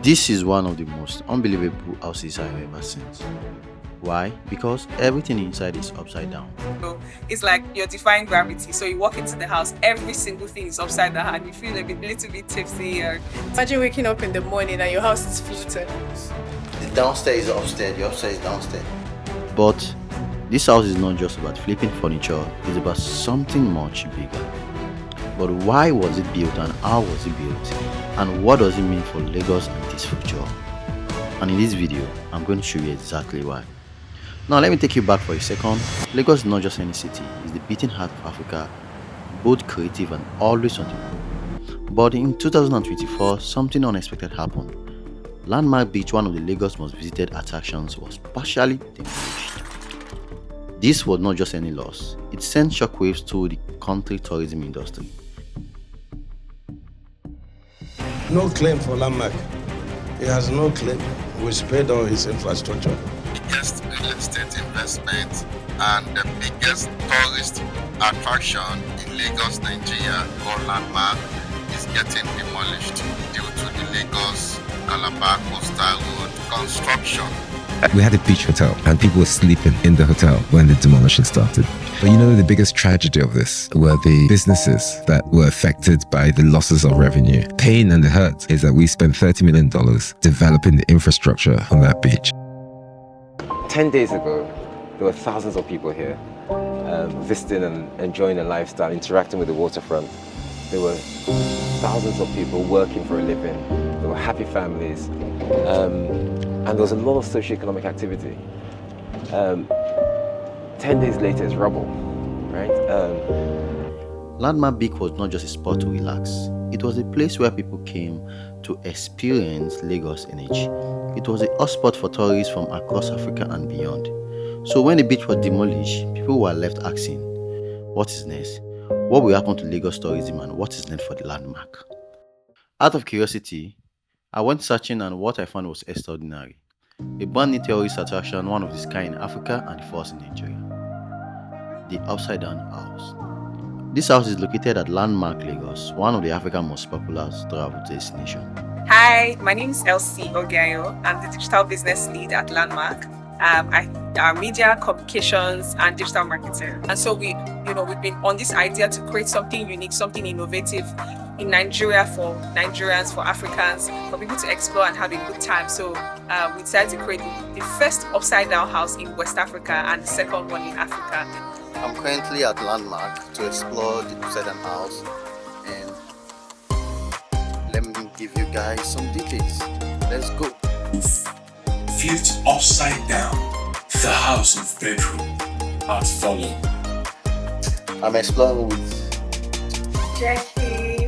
This is one of the most unbelievable houses I've ever seen. Why? Because everything inside is upside down. So it's like you're defying gravity. So you walk into the house, every single thing is upside down, and you feel a little bit tipsy. Imagine waking up in the morning and your house is floating. The downstairs is upstairs, the upstairs is downstairs. But this house is not just about flipping furniture, it's about something much bigger. But why was it built and how was it built? And what does it mean for Lagos and its future? And in this video, I'm going to show you exactly why. Now let me take you back for a second. Lagos is not just any city, it's the beating heart of Africa, both creative and always on the move. But in 2024, something unexpected happened. Landmark Beach, one of the Lagos' most visited attractions, was partially demolished. This was not just any loss, it sent shockwaves to the country tourism industry. No claim for Landmark. He has no claim. We spared all his infrastructure. Biggest real estate investment and the biggest tourist attraction in Lagos, Nigeria, called Landmark, is getting demolished due to the Lagos Calabar Coastal Road construction. We had a beach hotel and people were sleeping in the hotel when the demolition started. But you know, the biggest tragedy of this were the businesses that were affected by the losses of revenue. Pain and the hurt is that we spent $30 million developing the infrastructure on that beach. 10 days ago, there were thousands of people here visiting and enjoying a lifestyle, interacting with the waterfront. There were thousands of people working for a living. There were happy families. And there was a lot of socioeconomic activity. 10 days later, it's rubble, right? Landmark Beach was not just a spot to relax. It was a place where people came to experience Lagos energy. It was a hotspot for tourists from across Africa and beyond. So when the beach was demolished, people were left asking, what is next? What will happen to Lagos tourism and what is next for the landmark? Out of curiosity, I went searching and what I found was extraordinary. A brand new tourist attraction, one of its kind in Africa and the first in Nigeria. The Upside Down House. This house is located at Landmark Lagos, one of the Africa's most popular travel destinations. Hi, my name is Elsie Ogiayo. I'm the digital business lead at Landmark. I are media, communications, and digital marketing. And so we've been on this idea to create something unique, something innovative in Nigeria for Nigerians, for Africans, for people to explore and have a good time. So we decided to create the first upside down house in West Africa and the second one in Africa. I'm currently at Landmark to explore the upside down house, and let me give you guys some details. Let's go. Flipped upside down, the house of bedroom at falling. I'm exploring with Jackie,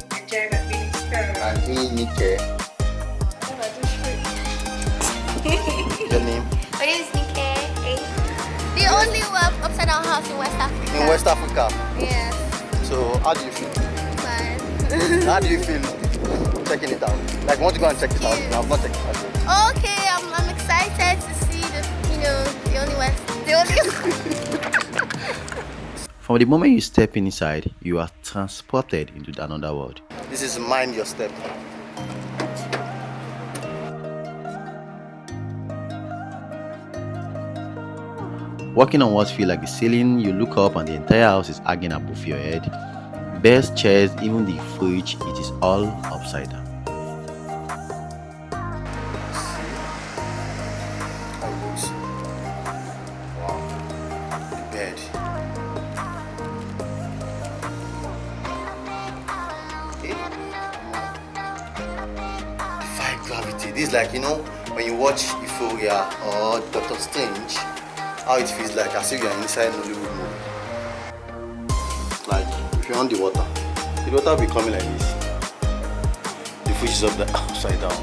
and Nike. Your name? My name is Nike. The only upside down house in West Africa. In West Africa. Yes. So how do you feel? Fine. How do you feel checking it out? Like, want to go and check it out? No, I've not checked it out. Okay, I'm excited to see the only West. The only. From the moment you step inside, you are transported into another world. This is mind your step. Walking on what feels like the ceiling, you look up and the entire house is hanging above your head. Beds, chairs, even the fridge, it is all upside down. Bed. Defy gravity. This is like, when you watch Euphoria or Doctor Strange, how it feels like as if you're inside an Hollywood movie. Like, if you're on the water will be coming like this. The fish is up the upside down.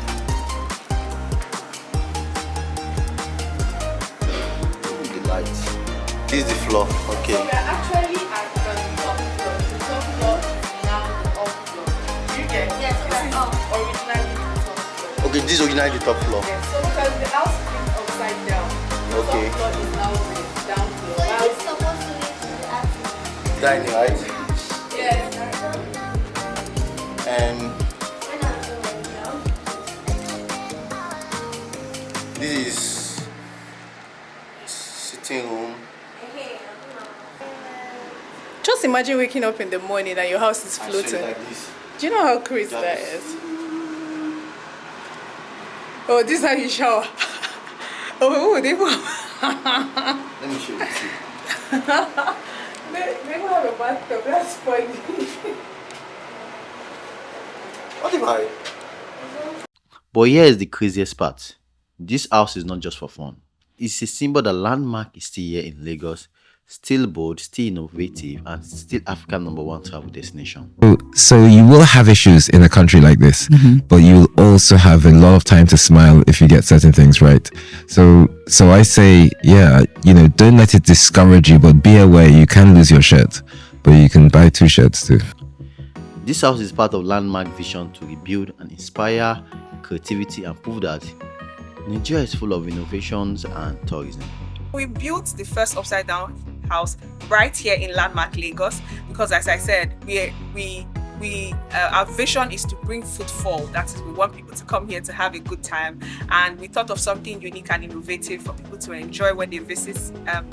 The lights. This is the floor, okay. So we are actually at the top floor. The top floor is now the up floor. You get Yes, this is originally the top floor. Okay, this is originally the top floor. Yes, so because the house is upside down, the Okay. top floor is now the down floor. So While- it's supposed to lead to the attic. Dining, right? Yes. And When I'm going down. This is sitting room. Just imagine waking up in the morning and your house is floating. Like this. Do you know how crazy that is? Oh, this is how you shower. Oh, they will. Let me show you. They will have a bathtub. That's funny. What if I? But here is the craziest part. This house is not just for fun. It's a symbol that Landmark is still here in Lagos, still bold, still innovative, and still African #1 travel destination. So you will have issues in a country like this, but you'll also have a lot of time to smile if you get certain things right. So I say, yeah, don't let it discourage you, but be aware you can lose your shirt, but you can buy 2 shirts too. This house is part of Landmark vision to rebuild and inspire creativity and prove that Nigeria is full of innovations and tourism. We built the first upside down house right here in Landmark, Lagos, because as I said, our vision is to bring footfall. That is, we want people to come here to have a good time, and we thought of something unique and innovative for people to enjoy when they visit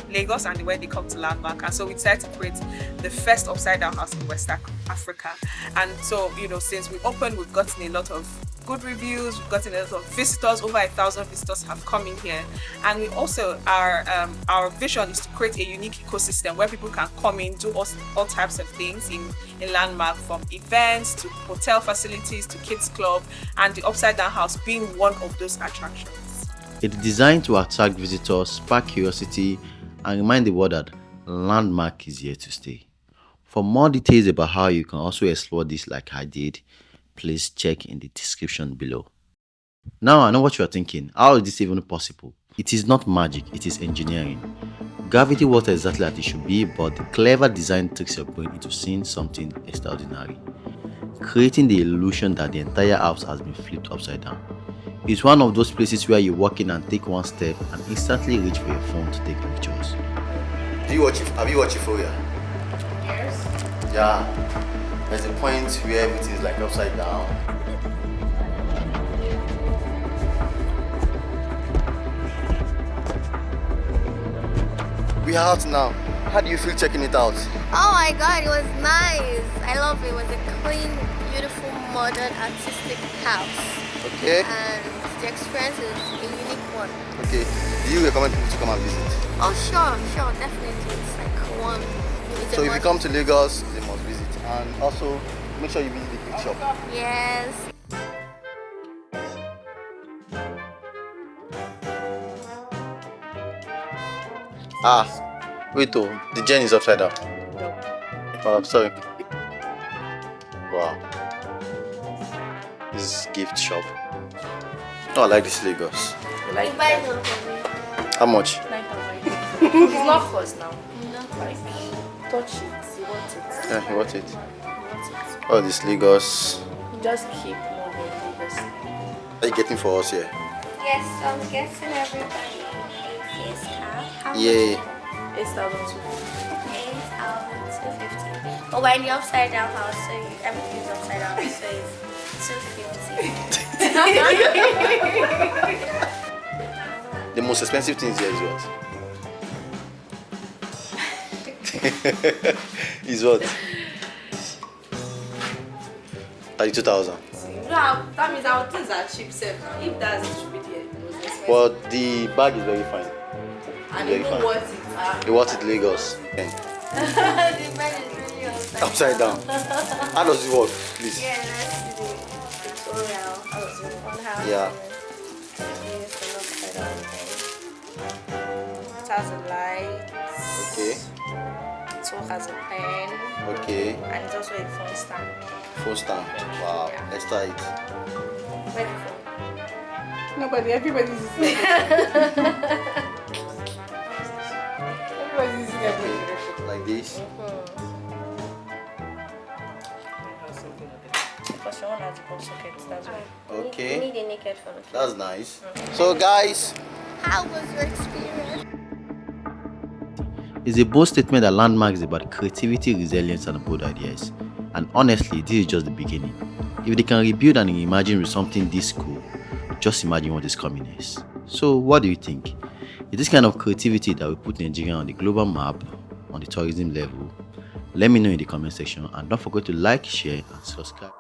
Lagos and when they come to Landmark. And so we decided to create the first upside down house in West Africa. And so, since we opened, we've gotten a lot of good reviews, we've gotten a lot of visitors. Over 1,000 visitors have come in here, and we also our vision is to create a unique ecosystem where people can come in, do all types of things in Landmark, from events to hotel facilities to kids club, and the upside down house being one of those attractions. It's designed to attract visitors, spark curiosity, and remind the world that Landmark is here to stay. For more details about how you can also explore this like I did, please check in the description below. Now I know what you are thinking. How is this even possible? It is not magic, it is engineering. Gravity works exactly as it should be, but the clever design tricks your brain into seeing something extraordinary, creating the illusion that the entire house has been flipped upside down. It's one of those places where you walk in and take one step and instantly reach for your phone to take pictures. Have you watched Euphoria? Yes. Yeah. There's a point where everything is like upside down. We are out now. How do you feel checking it out? Oh my god, it was nice. I love it. It was a clean, beautiful, modern, artistic house. Okay. And the experience is a unique one. Okay. Do you recommend people to come and visit? Oh sure, definitely. It's like one. So if you come to Lagos, they must visit. And also, make sure you visit the gift shop. Yes. Wait the gen is upside down. Oh, I'm sorry. Wow. This is gift shop. Oh, I like this Lagos. Like buy one for me. How much? 9,000. It's not cost now. No. Like, touch it. You want it. Yeah, you want it? You want it. Oh, this Lagos. Just keep moving. Lagos. What are you getting for us here? Yes, I'm getting everybody a face cap. How much? Yay. 8,250. 8,250. But we're in the upside down house, so everything's upside down, so it's 250. The most expensive things here is what? Is what? 32,000. No, that means our things are cheap, safe now. If that's it should be the most expensive. But the bag is very fine. And very even fine. worth it. You want it Lagos? The bed is really Upside down. How does it work, please? Yeah, let's do the tutorial. On how Yeah. to use the upside down thing. It has a light. Okay. It also has a pen. Okay. And it's also a phone stand. Phone stand. Wow. Yeah. Let's try it. Where's the phone? Nobody, everybody's using everybody's using everything. Like this. Because your one has a pop socket, that's why. Okay. You need a naked phone. That's nice. So guys, How was your experience? it's a bold statement that Landmark is about creativity, resilience, and bold ideas. And honestly, this is just the beginning. If they can rebuild and imagine with something this cool, just imagine what is coming next. So what do you think? Is this kind of creativity that will put Nigeria on the global map on the tourism level? Let me know in the comment section, and don't forget to like, share and subscribe.